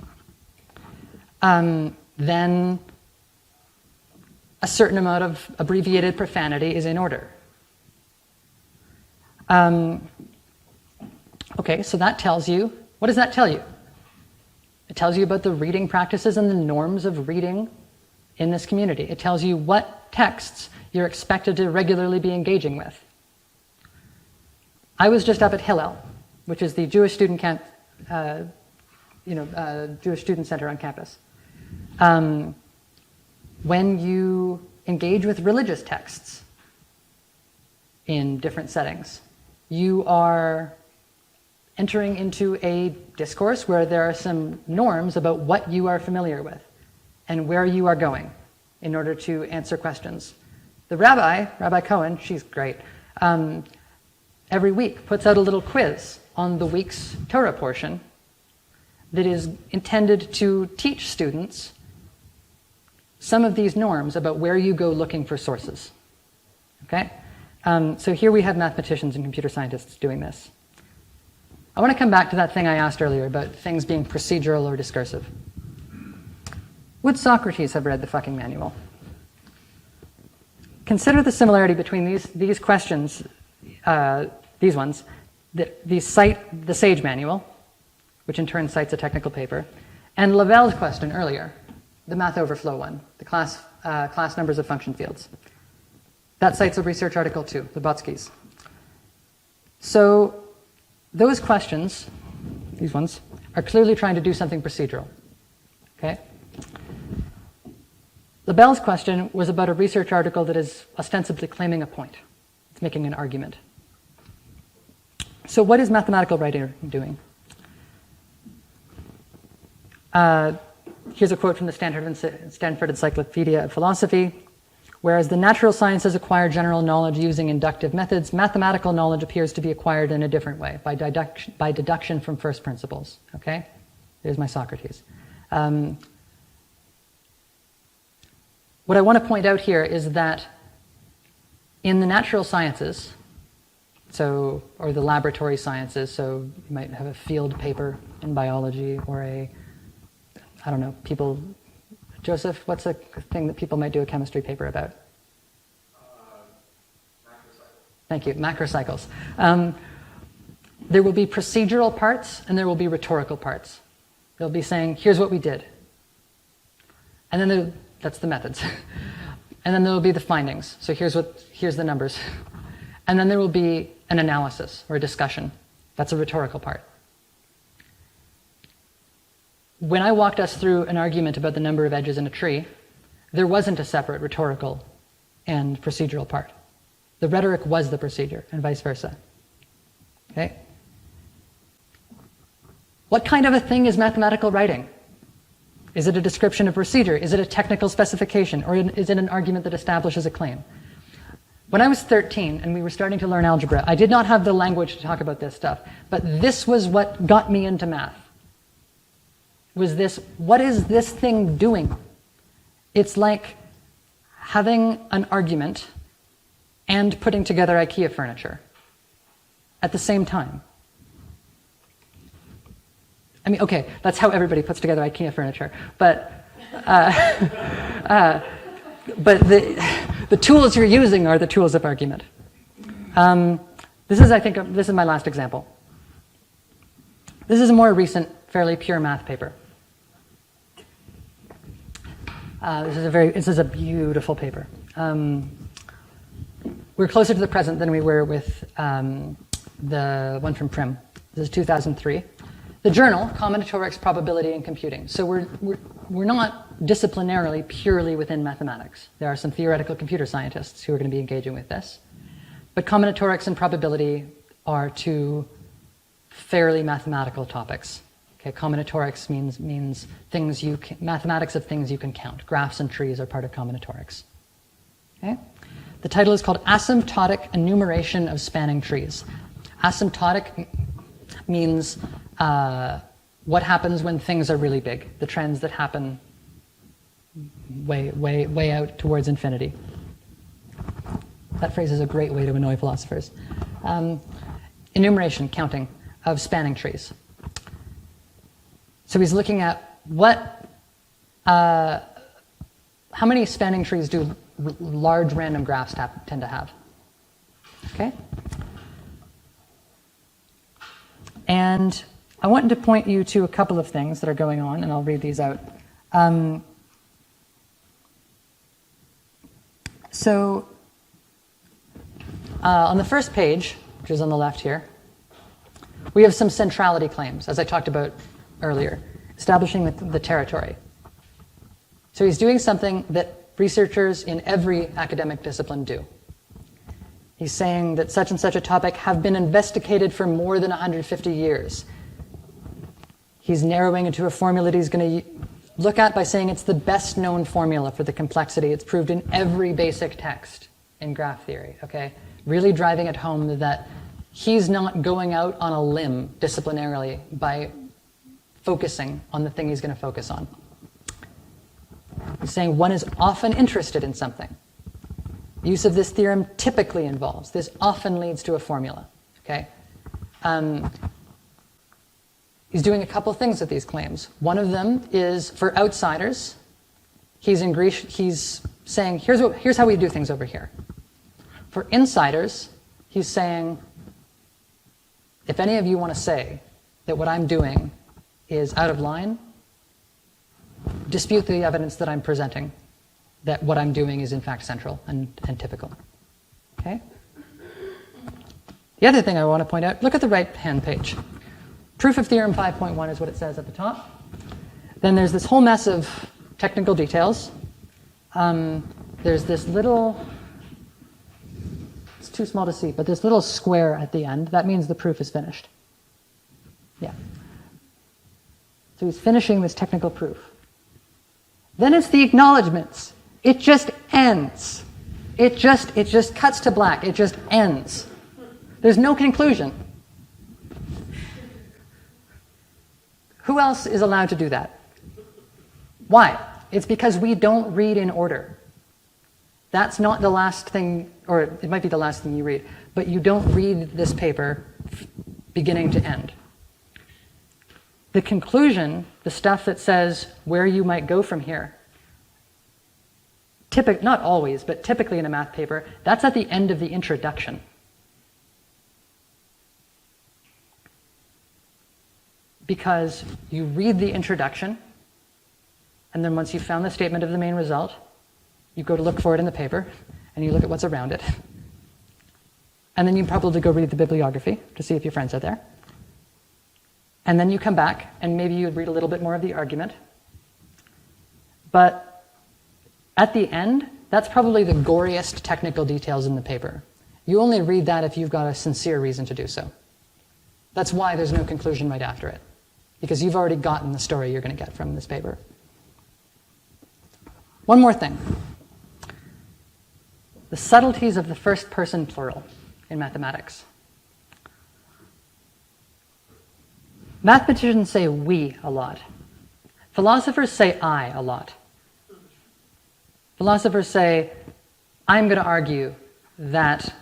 then a certain amount of abbreviated profanity is in order. Okay, so that tells you, what does that tell you? It tells you about the reading practices and the norms of reading in this community. It tells you what texts you're expected to regularly be engaging with. I was just up at Hillel, which is the Jewish student Jewish student center on campus. When you engage with religious texts in different settings, you are entering into a discourse where there are some norms about what you are familiar with and where you are going in order to answer questions. The Rabbi Cohen, she's great, every week puts out a little quiz on the week's Torah portion that is intended to teach students some of these norms about where you go looking for sources. Okay? So here we have mathematicians and computer scientists doing this. I want to come back to that thing I asked earlier about things being procedural or discursive. Would Socrates have read the fucking manual? Consider the similarity between these questions, these ones, these cite the Sage manual, which in turn cites a technical paper, and Lavelle's question earlier, the math overflow one, the class numbers of function fields. That cites a research article too, Lubotsky's. So those questions, these ones, are clearly trying to do something procedural. Okay? Lavelle's question was about a research article that is ostensibly claiming a point. It's making an argument. So what is mathematical writing doing? Here's a quote from the Stanford Encyclopedia of Philosophy. Whereas the natural sciences acquire general knowledge using inductive methods, mathematical knowledge appears to be acquired in a different way, by deduction from first principles. Okay? There's my Socrates. What I want to point out here is that in the natural sciences, or the laboratory sciences, so you might have a field paper in biology or Joseph, what's a thing that people might do a chemistry paper about? Macrocycles. Thank you, macrocycles. There will be procedural parts and there will be rhetorical parts. They'll be saying, here's what we did. And then that's the methods. And then there will be the findings. So here's the numbers. And then there will be an analysis or a discussion. That's a rhetorical part. When I walked us through an argument about the number of edges in a tree, there wasn't a separate rhetorical and procedural part. The rhetoric was the procedure, and vice versa. Okay? What kind of a thing is mathematical writing? Is it a description of procedure? Is it a technical specification? Or is it an argument that establishes a claim? When I was 13 and we were starting to learn algebra, I did not have the language to talk about this stuff, but this was what got me into math. What is this thing doing? It's like having an argument and putting together IKEA furniture at the same time. I mean, okay, that's how everybody puts together IKEA furniture, but the tools you're using are the tools of argument. This is my last example. This is a more recent, fairly pure math paper. This is a beautiful paper. We're closer to the present than we were with the one from Prim. This is 2003. The journal, Combinatorics, Probability, and Computing. So we're not disciplinarily purely within mathematics. There are some theoretical computer scientists who are going to be engaging with this. But combinatorics and probability are two fairly mathematical topics. Okay, combinatorics means mathematics of things you can count. Graphs and trees are part of combinatorics. Okay? The title is called Asymptotic Enumeration of Spanning Trees. Asymptotic means what happens when things are really big, the trends that happen way out towards infinity. That phrase is a great way to annoy philosophers. Enumeration, counting, of spanning trees. So he's looking at how many spanning trees do large random graphs tend to have. Okay? And I wanted to point you to a couple of things that are going on, and I'll read these out. On the first page, which is on the left here, we have some centrality claims, as I talked about earlier, establishing the territory. So he's doing something that researchers in every academic discipline do. He's saying that such and such a topic have been investigated for more than 150 years. He's narrowing into a formula that he's going to look at by saying it's the best known formula for the complexity. It's proved in every basic text in graph theory, okay? Really driving it home that he's not going out on a limb disciplinarily by focusing on the thing he's going to focus on. He's saying one is often interested in something. Use of this theorem typically involves. This often leads to a formula, okay? He's doing a couple things with these claims. One of them is for outsiders. He's saying, here's how we do things over here. For insiders, he's saying, if any of you want to say that what I'm doing is out of line, dispute the evidence that I'm presenting, that what I'm doing is in fact central and typical. Okay? The other thing I want to point out, look at the right-hand page. Proof of theorem 5.1 is what it says at the top. Then there's this whole mess of technical details. There's this little, it's too small to see, but this little square at the end, that means the proof is finished. Yeah. So he's finishing this technical proof. Then it's the acknowledgments. It just ends. It just cuts to black. It just ends. There's no conclusion. Who else is allowed to do that? Why? It's because we don't read in order. That's not the last thing, or it might be the last thing you read, but you don't read this paper beginning to end. The conclusion, the stuff that says where you might go from here, not always, but typically in a math paper, that's at the end of the introduction. Because you read the introduction, and then once you've found the statement of the main result, you go to look for it in the paper, and you look at what's around it. And then you probably go read the bibliography to see if your friends are there. And then you come back, and maybe you'd read a little bit more of the argument. But at the end, that's probably the goriest technical details in the paper. You only read that if you've got a sincere reason to do so. That's why there's no conclusion right after it, because you've already gotten the story you're going to get from this paper. One more thing. The subtleties of the first person plural in mathematics. Mathematicians say we a lot. Philosophers say I a lot. Philosophers say, I'm going to argue that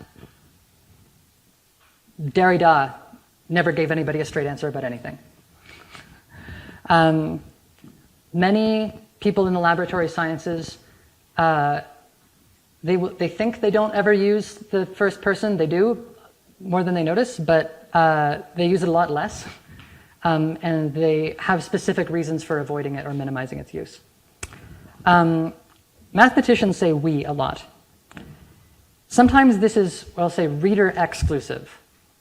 Derrida never gave anybody a straight answer about anything. Many people in the laboratory sciences, they think they don't ever use the first person. They do, more than they notice, but they use it a lot less. And they have specific reasons for avoiding it or minimizing its use. Mathematicians say we a lot. Sometimes this is, well, I'll say reader exclusive.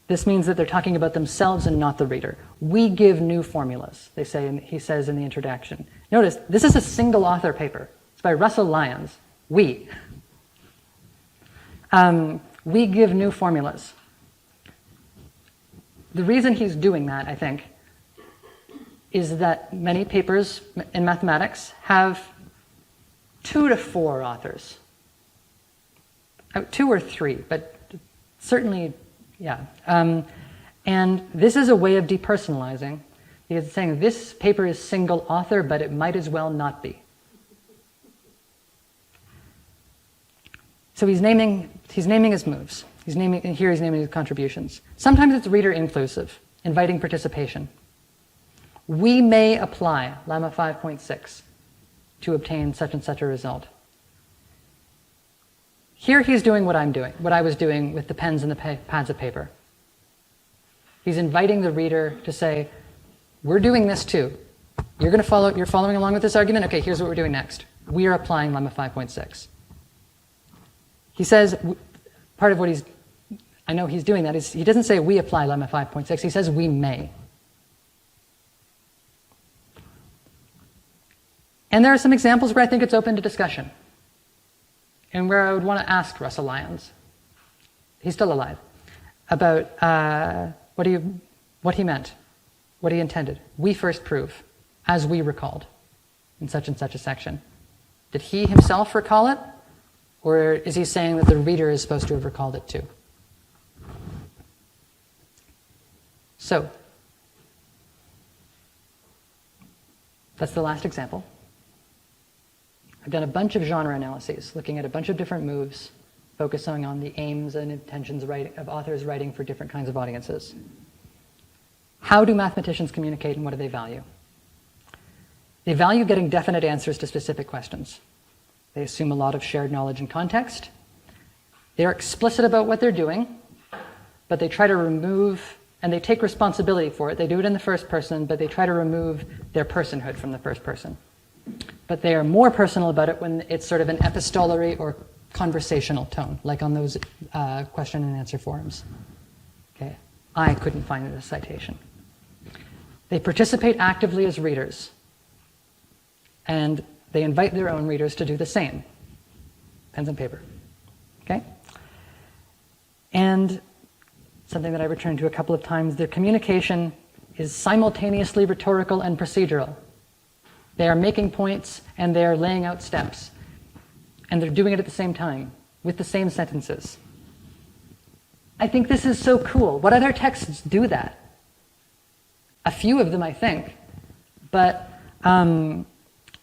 This means that they're talking about themselves and not the reader. We give new formulas, they say, and he says in the introduction. Notice, this is a single author paper. It's by Russell Lyons. We. We give new formulas. The reason he's doing that, I think, is that many papers in mathematics have 2 to 4 authors. 2 or 3, but certainly, yeah. And this is a way of depersonalizing. Because it's saying this paper is single author, but it might as well not be. So he's naming his moves. He's naming his contributions. Sometimes it's reader inclusive, inviting participation. We may apply Lemma 5.6 to obtain such and such a result. Here he's doing what I'm doing, what I was doing with the pens and the pads of paper. He's inviting the reader to say, we're doing this too. You're following along with this argument? Okay, here's what we're doing next. We are applying Lemma 5.6. He says, part of what I know he's doing that is, he doesn't say we apply Lemma 5.6, he says we may. And there are some examples where I think it's open to discussion, and where I would want to ask Russell Lyons, he's still alive, about what he meant, what he intended. We first prove, as we recalled, in such and such a section. Did he himself recall it? Or is he saying that the reader is supposed to have recalled it too? So, that's the last example. I've done a bunch of genre analyses, looking at a bunch of different moves, focusing on the aims and intentions of authors writing for different kinds of audiences. How do mathematicians communicate, and what do they value? They value getting definite answers to specific questions. They assume a lot of shared knowledge and context. They're explicit about what they're doing, but they try to remove, and they take responsibility for it. They do it in the first person, but they try to remove their personhood from the first person. But they are more personal about it when it's sort of an epistolary or conversational tone, like on those question and answer forums. Okay, I couldn't find a citation. They participate actively as readers, and they invite their own readers to do the same. Pens and paper. Okay? And something that I returned to a couple of times, their communication is simultaneously rhetorical and procedural. They are making points and they're laying out steps. And they're doing it at the same time, with the same sentences. I think this is so cool. What other texts do that? A few of them, I think. But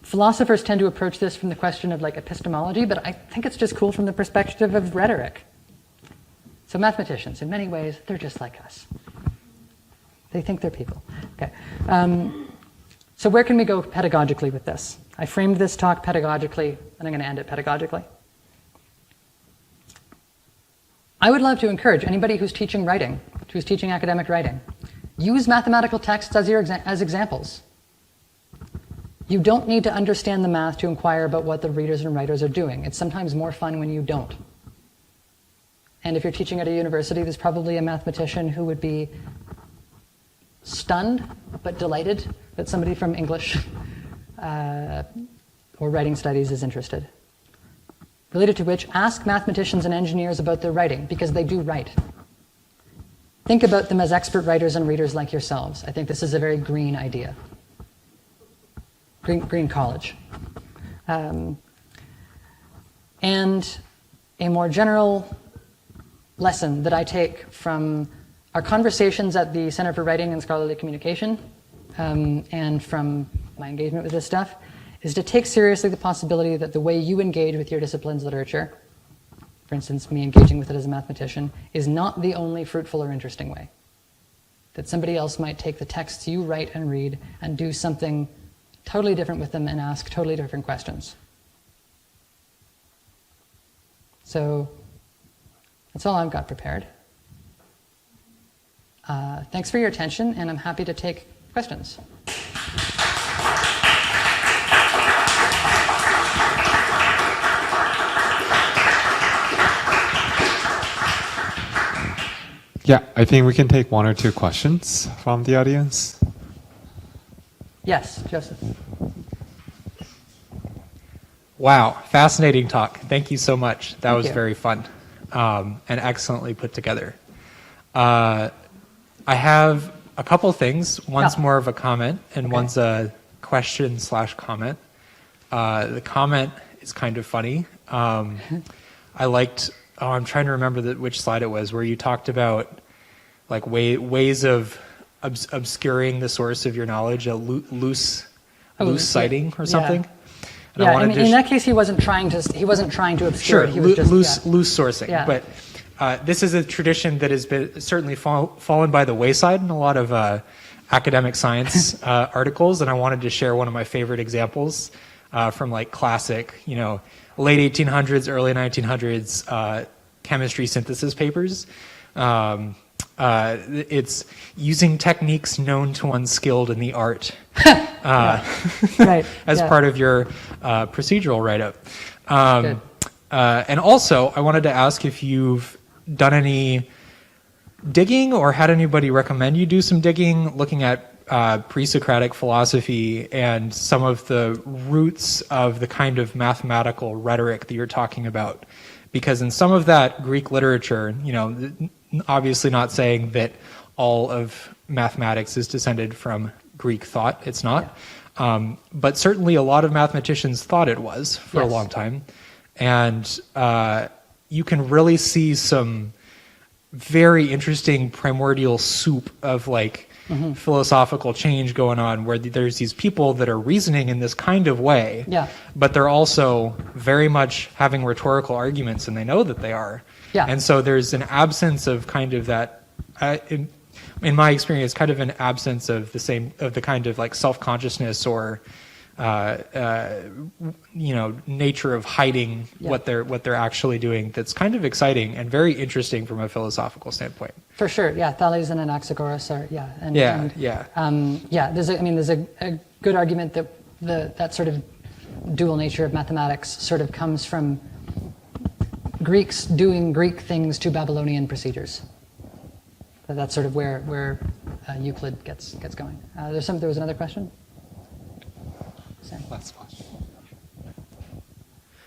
philosophers tend to approach this from the question of like epistemology, but I think it's just cool from the perspective of rhetoric. So mathematicians, in many ways, they're just like us. They think they're people. Okay. So where can we go pedagogically with this? I framed this talk pedagogically, and I'm going to end it pedagogically. I would love to encourage anybody who's teaching writing, who's teaching academic writing, use mathematical texts as examples. You don't need to understand the math to inquire about what the readers and writers are doing. It's sometimes more fun when you don't. And if you're teaching at a university, there's probably a mathematician who would be stunned but delighted that somebody from English or writing studies is interested. Related to which, ask mathematicians and engineers about their writing, because they do write. Think about them as expert writers and readers like yourselves. I think this is a very green idea. Green college. And a more general lesson that I take from our conversations at the Center for Writing and Scholarly Communication and from my engagement with this stuff is to take seriously the possibility that the way you engage with your discipline's literature, for instance, me engaging with it as a mathematician, is not the only fruitful or interesting way. That somebody else might take the texts you write and read and do something totally different with them and ask totally different questions. So that's all I've got prepared. Thanks for your attention, and I'm happy to take questions. Yeah, I think we can take one or two questions from the audience. Yes, Joseph. Wow, fascinating talk. Thank you so much. That was you. very fun and excellently put together. I have a couple things. One's more of a comment, and one's a question/comment. The comment is kind of funny. I liked, I'm trying to remember which slide it was, where you talked about like ways of obscuring the source of your knowledge, a loose citing or something. And yeah, in that case, he wasn't trying to obscure. Sure, He was just, loose sourcing. Yeah. But this is a tradition that has been certainly fallen by the wayside in a lot of academic science articles, and I wanted to share one of my favorite examples from like classic, late 1800s, early 1900s chemistry synthesis papers. It's using techniques known to one skilled in the art Right. as Yeah. part of your procedural write-up. Good. And also, I wanted to ask if you've done any digging or had anybody recommend you do some digging looking at presocratic philosophy and some of the roots of the kind of mathematical rhetoric that you're talking about. Because in some of that Greek literature, you know, obviously not saying that all of mathematics is descended from Greek thought, it's not. But certainly a lot of mathematicians thought it was for a Yes. long time. And you can really see some very interesting primordial soup of like philosophical change going on, where there's these people that are reasoning in this kind of way, Yeah. but they're also very much having rhetorical arguments, and they know that they are. Yeah. And so there's an absence of kind of that, in my experience, kind of an absence of the kind of like self-consciousness or nature of hiding what they're actually doing. That's kind of exciting and very interesting from a philosophical standpoint. For sure, yeah. Thales and Anaxagoras are, there's a good argument that that sort of dual nature of mathematics sort of comes from Greeks doing Greek things to Babylonian procedures. So that's sort of where Euclid gets going. There was another question. Last question.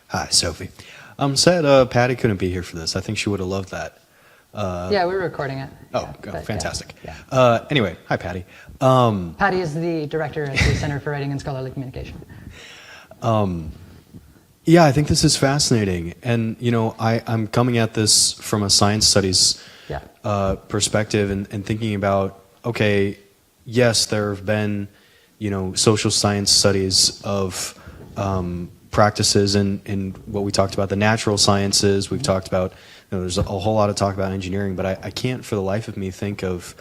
Hi, Sophie. Sad Patty couldn't be here for this. I think she would have loved that. Yeah, we were recording it. Fantastic. Yeah. Anyway, hi, Patty. Patty is the director at the Center for Writing and Scholarly Communication. Yeah, I think this is fascinating. And, you know, I'm coming at this from a science studies perspective and thinking about, okay, yes, there have been, you know, social science studies of practices in what we talked about, the natural sciences. We've talked about, you know, there's a whole lot of talk about engineering, but I can't for the life of me think of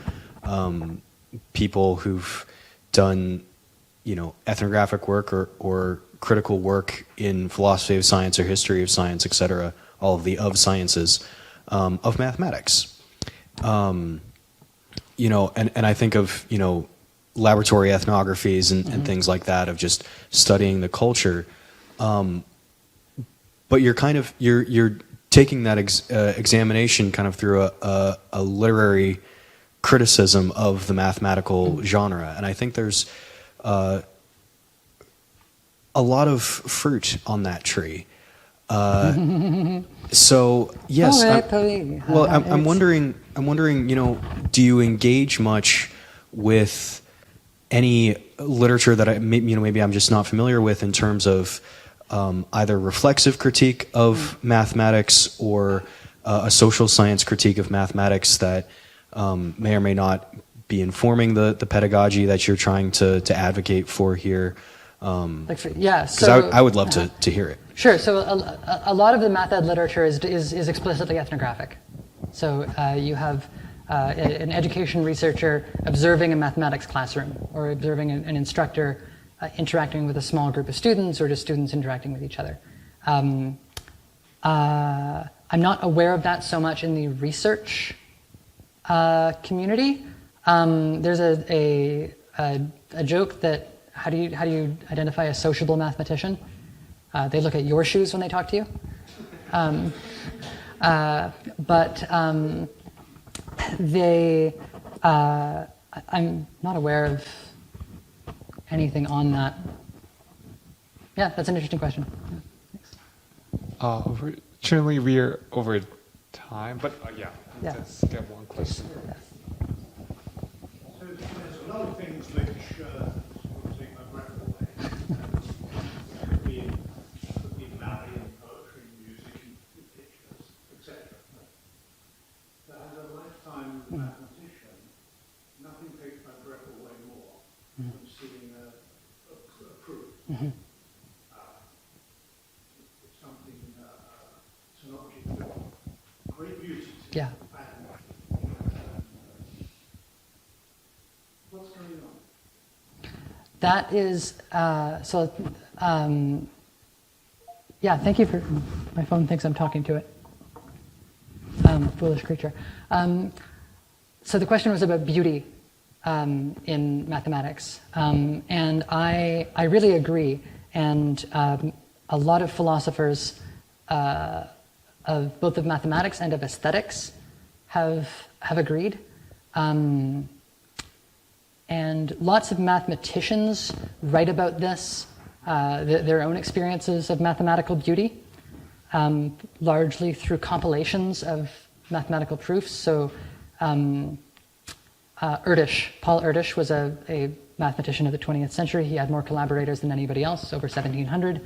people who've done, you know, ethnographic work or critical work in philosophy of science or history of science, et cetera, all of the sciences, of mathematics. You know, and I think of, you know, laboratory ethnographies and things like that, of just studying the culture. But you're kind of, you're taking that examination kind of through a literary criticism of the mathematical genre. And I think there's a lot of fruit on that tree. So yes, I'm wondering, you know, do you engage much with any literature that maybe I'm just not familiar with in terms of either reflexive critique of mathematics or a social science critique of mathematics that may or may not be informing the pedagogy that you're trying to advocate for here? Because I would love to hear it. Sure. So a lot of the math ed literature is explicitly ethnographic. So you have an education researcher observing a mathematics classroom, or observing an instructor interacting with a small group of students, or just students interacting with each other. I'm not aware of that so much in the research community. There's a joke that how do you identify a sociable mathematician? They look at your shoes when they talk to you. I'm not aware of anything on that. Yeah, that's an interesting question. Unfortunately, we are over time, but let's get one question. Yeah. So there's a lot of things which take my breath away. Could be mapping, poetry, music, and pictures, etc. But as a lifetime mathematician, nothing takes my breath away more than seeing a proof. It's something, it's an object of great beauty. Yeah. What's going on? That is Yeah, thank you for, my phone thinks I'm talking to it. Foolish creature. So the question was about beauty in mathematics. And I really agree. And a lot of philosophers of both of mathematics and of aesthetics have agreed. And lots of mathematicians write about this, their own experiences of mathematical beauty, largely through compilations of mathematical proofs. So Paul Erdős was a mathematician of the 20th century. He had more collaborators than anybody else, over 1,700.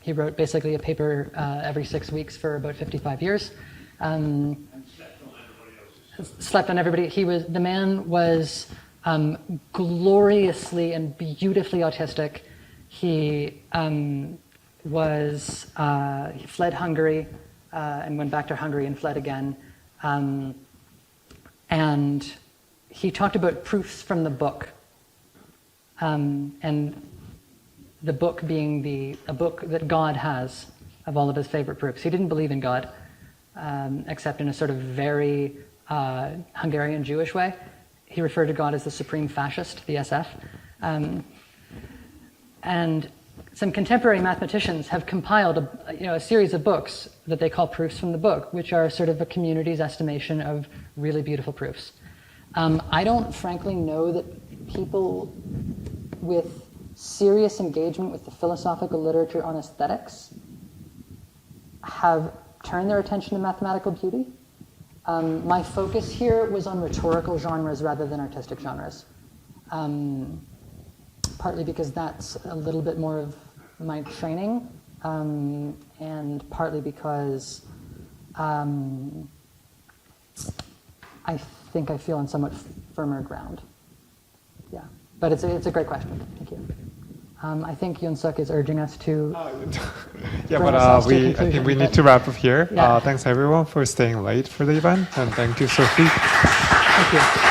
He wrote basically a paper every 6 weeks for about 55 years. And slept on everybody else's. Slept on everybody. The man was gloriously and beautifully autistic. He he fled Hungary and went back to Hungary and fled again. And he talked about proofs from the book. And the book being a book that God has of all of his favorite proofs. He didn't believe in God, except in a sort of very Hungarian Jewish way. He referred to God as the supreme fascist, the SF. And some contemporary mathematicians have compiled a series of books that they call proofs from the book, which are sort of a community's estimation of really beautiful proofs. I don't frankly know that people with serious engagement with the philosophical literature on aesthetics have turned their attention to mathematical beauty. My focus here was on rhetorical genres rather than artistic genres. Partly because that's a little bit more of my training, and partly because I think I feel on somewhat firmer ground. Yeah, but it's a great question. Thank you. I think Yoon Suk is urging us to. Yeah, bring but ourselves to a I conclusion, think we but- need to wrap up here. Yeah. Thanks everyone for staying late for the event, and thank you, Sophie. Thank you.